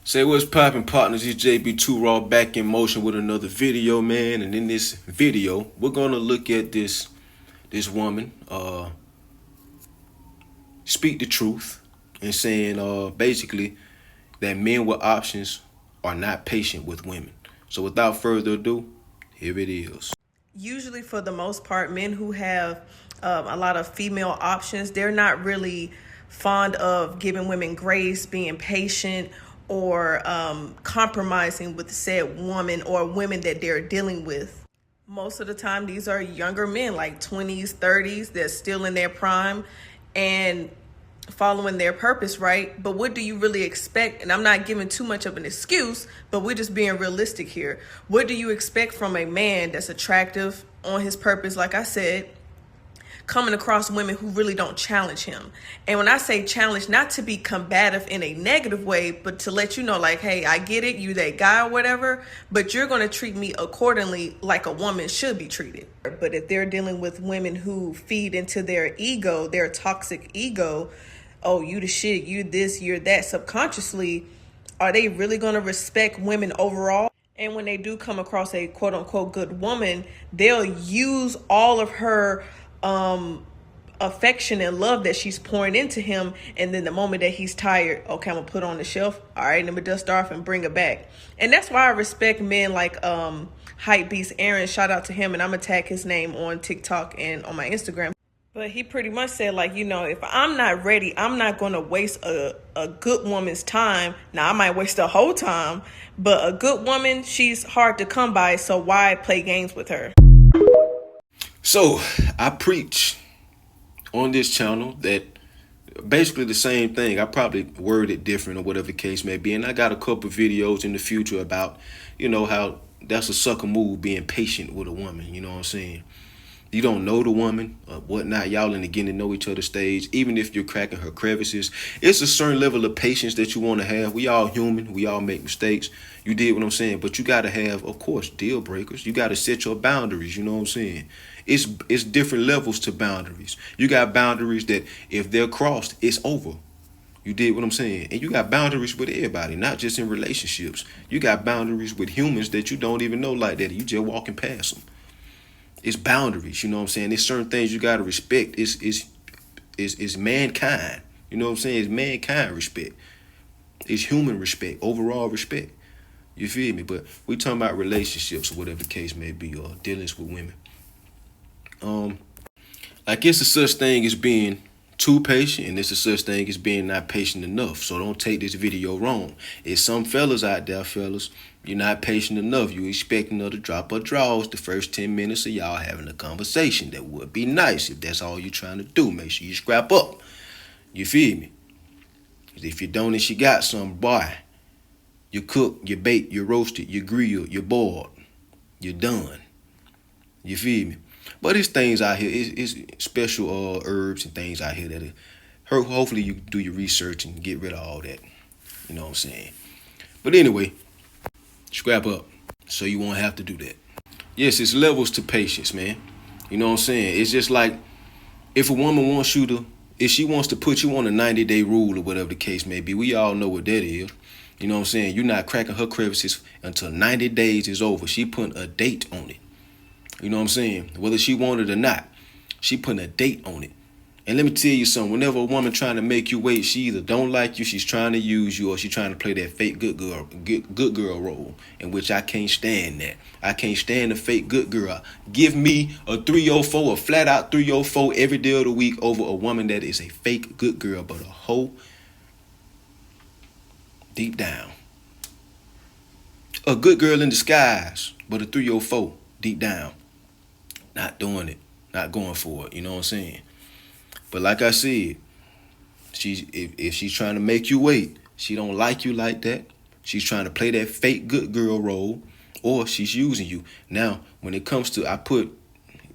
Say what's poppin', partners. It's JB2 Raw back in motion with another video, man. And in this video, we're gonna look at this woman speak the truth and saying basically that men with options are not patient with women. So without further ado, here it is. Usually, for the most part, men who have a lot of female options, they're not really fond of giving women grace, being patient, or compromising with said woman or women that they're dealing with. Most of the time, these are younger men, like 20s, 30s, that's still in their prime and following their purpose, right? But what do you really expect? And I'm not giving too much of an excuse, but we're just being realistic here. What do you expect from a man that's attractive, on his purpose, like I said, coming across women who really don't challenge him? And when I say challenge, not to be combative in a negative way, but to let you know, like, hey, I get it, you that guy or whatever, but you're going to treat me accordingly like a woman should be treated. But if they're dealing with women who feed into their ego, their toxic ego, oh, you the shit, you this, you're that, subconsciously, are they really going to respect women overall? And when they do come across a quote unquote good woman, they'll use all of her affection and love that she's pouring into him. And then the moment that he's tired, okay, I'm gonna put on the shelf. All right, let me dust off and bring it back. And that's why I respect men like Hype Beast Aaron. Shout out to him. And I'm gonna tag his name on TikTok and on my Instagram. But he pretty much said, like, if I'm not ready, I'm not going to waste a good woman's time. Now, I might waste the whole time, but a good woman, she's hard to come by, so why play games with her? So I preach on this channel that basically the same thing. I probably word it different or whatever the case may be. And I got a couple videos in the future about, how that's a sucker move, being patient with a woman. You know what I'm saying? You don't know the woman or whatnot. Y'all in the getting to know each other stage. Even if you're cracking her crevices, it's a certain level of patience that you want to have. We all human. We all make mistakes. You did what I'm saying. But you got to have, of course, deal breakers. You got to set your boundaries. You know what I'm saying? It's different levels to boundaries. You got boundaries that if they're crossed, it's over. You did what I'm saying? And you got boundaries with everybody, not just in relationships. You got boundaries with humans that you don't even know like that. You just walking past them. It's boundaries, you know what I'm saying? There's certain things you gotta respect. It's mankind. You know what I'm saying? It's mankind respect. It's human respect, overall respect. You feel me? But we talking about relationships or whatever the case may be, or dealings with women. I guess the such thing as being too patient, and there's a such thing as being not patient enough. So don't take this video wrong. It's some fellas out there, fellas, you're not patient enough. You expecting her to drop her drawers the first 10 minutes of y'all having a conversation. That would be nice if that's all you're trying to do. Make sure you scrap up. You feel me? If you don't and she got some, boy, you cook, you bake, you roasted, you grill, you boiled, you're done. You feel me? But it's things out here, it's special herbs and things out here that hopefully you do your research and get rid of all that. You know what I'm saying? But anyway, scrap up so you won't have to do that. Yes, it's levels to patience, man. You know what I'm saying? It's just like if a woman wants you to, if she wants to put you on a 90-day rule or whatever the case may be, we all know what that is. You know what I'm saying? You're not cracking her crevices until 90 days is over. She putting a date on it. You know what I'm saying? Whether she wanted it or not, she putting a date on it. And let me tell you something. Whenever a woman trying to make you wait, she either don't like you, she's trying to use you, or she's trying to play that fake good girl role, in which I can't stand that. I can't stand the fake good girl. Give me a 304, a flat out 304 every day of the week over a woman that is a fake good girl, but a hoe deep down. A good girl in disguise, but a 304 deep down. Not doing it, not going for it, you know what I'm saying? But like I said, if she's trying to make you wait, she don't like you like that. She's trying to play that fake good girl role, or she's using you. Now, when it comes to,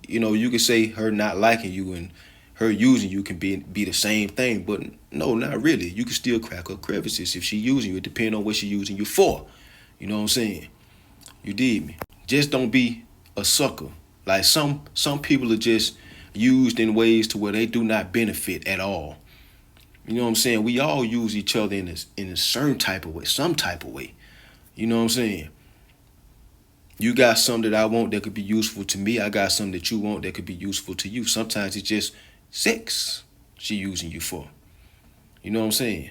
you could say her not liking you and her using you can be the same thing, but no, not really. You can still crack her crevices if she using you. It depends on what she using you for. You know what I'm saying? You did me. Just don't be a sucker. Like some people are just used in ways to where they do not benefit at all. You know what I'm saying? We all use each other in a certain type of way, some type of way. You know what I'm saying? You got something that I want that could be useful to me. I got something that you want that could be useful to you. Sometimes it's just sex she using you for. You know what I'm saying?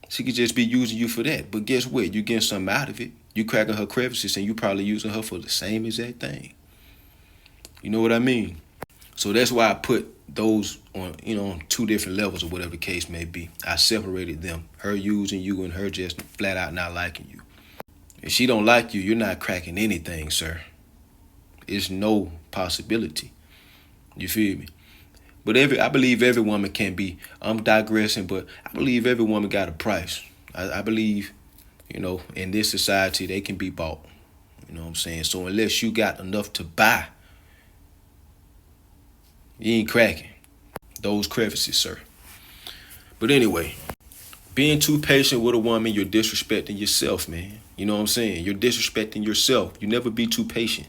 She could just be using you for that. But guess what? You getting something out of it. You cracking her crevices and you probably using her for the same exact thing. You know what I mean? So that's why I put those on, on two different levels or whatever the case may be. I separated them. Her using you and her just flat out not liking you. If she don't like you, you're not cracking anything, sir. It's no possibility. You feel me? But I believe every woman can be. I'm digressing, but I believe every woman got a price. I believe, in this society, they can be bought. You know what I'm saying? So unless you got enough to buy, you ain't cracking those crevices, sir. But anyway, being too patient with a woman, you're disrespecting yourself, man. You know what I'm saying? You're disrespecting yourself. You never be too patient.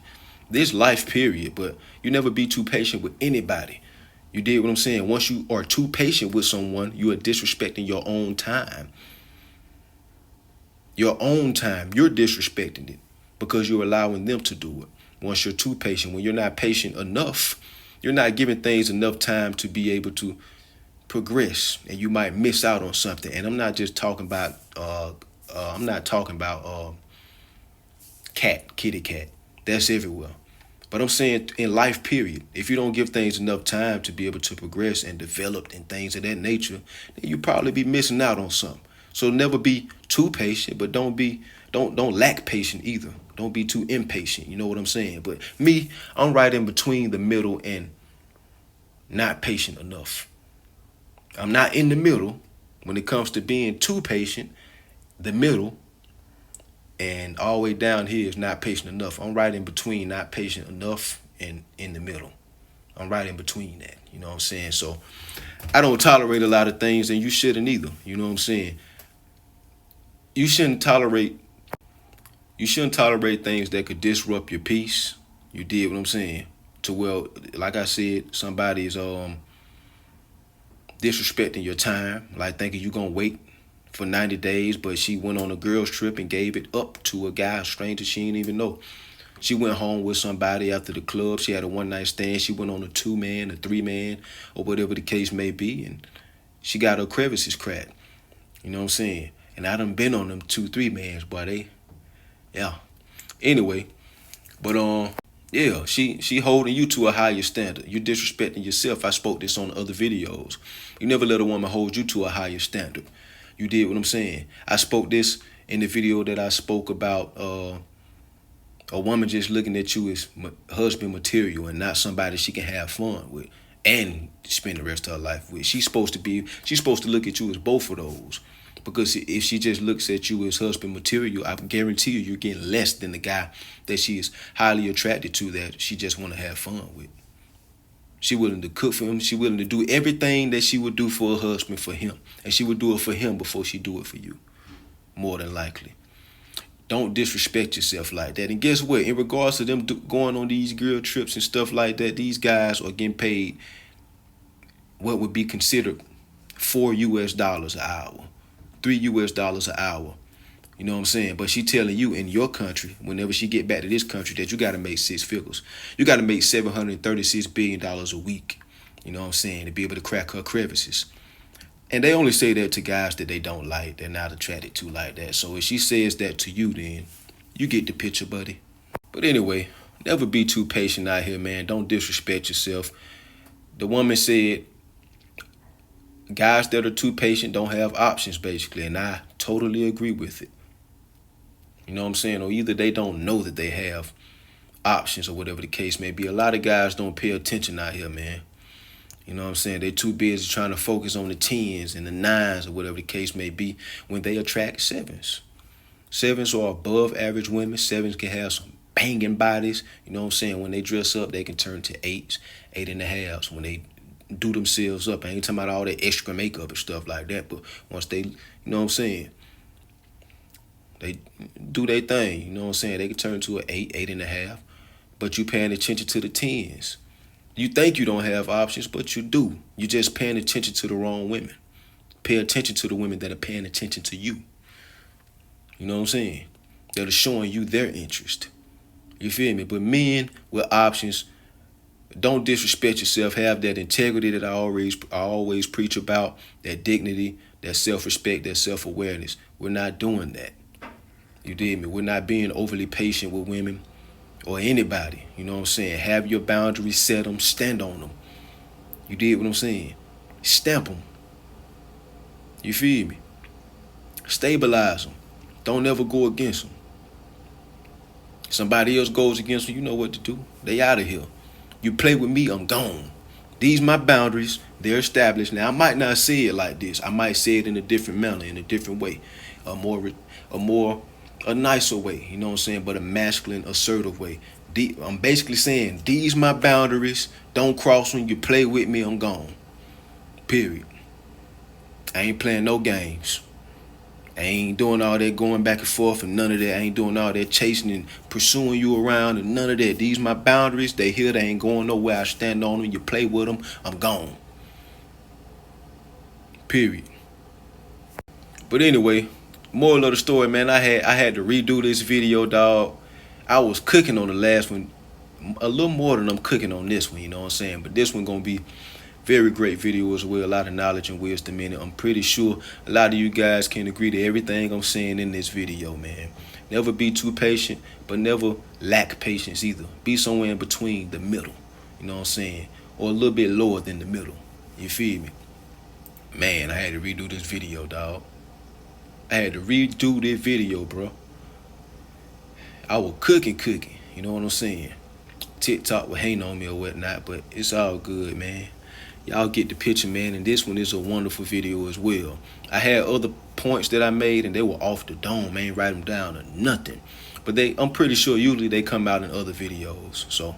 This life, period, but you never be too patient with anybody. You did what I'm saying? Once you are too patient with someone, you are disrespecting your own time. Your own time, you're disrespecting it because you're allowing them to do it. Once you're too patient, when you're not patient enough, you're not giving things enough time to be able to progress, and you might miss out on something. And I'm not just talking about kitty cat. That's everywhere. But I'm saying in life, period, if you don't give things enough time to be able to progress and develop and things of that nature, then you probably be missing out on something. So never be too patient, but don't lack patience either. Don't be too impatient. You know what I'm saying? But me, I'm right in between the middle and not patient enough. I'm not in the middle when it comes to being too patient. The middle and all the way down here is not patient enough. I'm right in between not patient enough and in the middle. I'm right in between that. You know what I'm saying? So I don't tolerate a lot of things, and you shouldn't either. You know what I'm saying? You shouldn't tolerate things that could disrupt your peace. You did what I'm saying? To well, like I said, somebody is disrespecting your time, like thinking you gonna wait for 90 days, but she went on a girl's trip and gave it up to a guy, a stranger she didn't even know. She went home with somebody after the club. She had a one-night stand. She went on a 2-man, a 3-man, or whatever the case may be, and she got her crevices cracked. You know what I'm saying? And I done been on them 2-3-mans, boy. Yeah. Anyway, but yeah, she holding you to a higher standard. You're disrespecting yourself. I spoke this on other videos. You never let a woman hold you to a higher standard. You did what I'm saying. I spoke this in the video that I spoke about a woman just looking at you as husband material and not somebody she can have fun with and spend the rest of her life with. She's supposed to look at you as both of those. Because if she just looks at you as husband material, I guarantee you're getting less than the guy that she is highly attracted to, that she just want to have fun with. She willing to cook for him. She willing to do everything that she would do for her husband for him. And she would do it for him before she do it for you. More than likely. Don't disrespect yourself like that. And guess what? In regards to them going on these girl trips and stuff like that, these guys are getting paid what would be considered $4 an hour. $3 an hour. You know what I'm saying? But she telling you in your country, whenever she get back to this country, that you got to make 6 figures. You got to make $736 billion a week. You know what I'm saying? To be able to crack her crevices. And they only say that to guys that they don't like. They're not attracted to like that. So if she says that to you, then you get the picture, buddy. But anyway, never be too patient out here, man. Don't disrespect yourself. The woman said, guys that are too patient don't have options, basically. And I totally agree with it. You know what I'm saying? Or either they don't know that they have options or whatever the case may be. A lot of guys don't pay attention out here, man. You know what I'm saying? They're too busy trying to focus on the 10s and the 9s or whatever the case may be when they attract 7s. 7s are above average women. 7s can have some banging bodies. You know what I'm saying? When they dress up, they can turn to 8s, 8.5s. When they do themselves up, I ain't talking about all that extra makeup and stuff like that, but once they, you know what I'm saying, they do their thing, you know what I'm saying, they can turn to an 8, 8.5, but you paying attention to the 10s. You think you don't have options, but you do. You just paying attention to the wrong women. Pay attention to the women that are paying attention to you. You know what I'm saying? That are showing you their interest. You feel me? But men with options, don't disrespect yourself. Have that integrity that I always preach about. That dignity, that self-respect, that self-awareness. We're not doing that. You did me? We're not being overly patient with women or anybody. You know what I'm saying? Have your boundaries, set them, stand on them. You did what I'm saying? Stamp them. You feel me? Stabilize them. Don't ever go against them. Somebody else goes against them, you know what to do. They out of here. You play with me, I'm gone. These my boundaries. They're established. Now, I might not say it like this. I might say it in a different manner, in a different way. A nicer way, you know what I'm saying? But a masculine, assertive way. I'm basically saying, these my boundaries. Don't cross them. You play with me, I'm gone. Period. I ain't playing no games. I ain't doing all that going back and forth and none of that. I ain't doing all that chasing and pursuing you around and none of that. These my boundaries. They here. They ain't going nowhere. I stand on them. You play with them. I'm gone. Period. But anyway, moral of the story, man, I had to redo this video, dog. I was cooking on the last one a little more than I'm cooking on this one, you know what I'm saying? But this one gonna be very great video as well. A lot of knowledge and wisdom in it. I'm pretty sure a lot of you guys can agree to everything I'm saying in this video, man. Never be too patient, but never lack patience either. Be somewhere in between the middle, you know what I'm saying? Or a little bit lower than the middle. You feel me? Man, I had to redo this video, dog. I had to redo this video, bro. I was cooking, you know what I'm saying? TikTok was hating on me or whatnot, but it's all good, man. Y'all get the picture, man, and this one is a wonderful video as well. I had other points that I made, and they were off the dome. I ain't write them down or nothing. But I'm pretty sure usually they come out in other videos. So,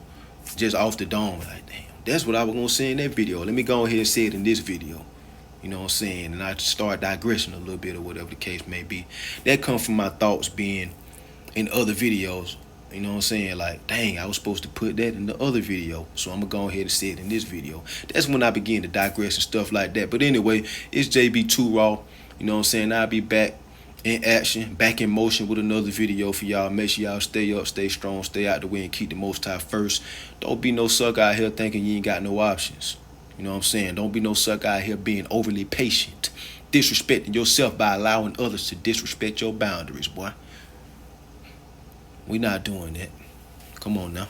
just off the dome, like, damn, that's what I was going to say in that video. Let me go ahead and say it in this video. You know what I'm saying? And I start digressing a little bit or whatever the case may be. That comes from my thoughts being in other videos. You know what I'm saying? Like, dang, I was supposed to put that in the other video. So I'm going to go ahead and say it in this video. That's when I begin to digress and stuff like that. But anyway, it's JB2 Raw. You know what I'm saying? I'll be back in action, back in motion with another video for y'all. Make sure y'all stay up, stay strong, stay out the way, and keep the Most High first. Don't be no sucker out here thinking you ain't got no options. You know what I'm saying? Don't be no sucker out here being overly patient. Disrespecting yourself by allowing others to disrespect your boundaries, boy. We not doing that. Come on now.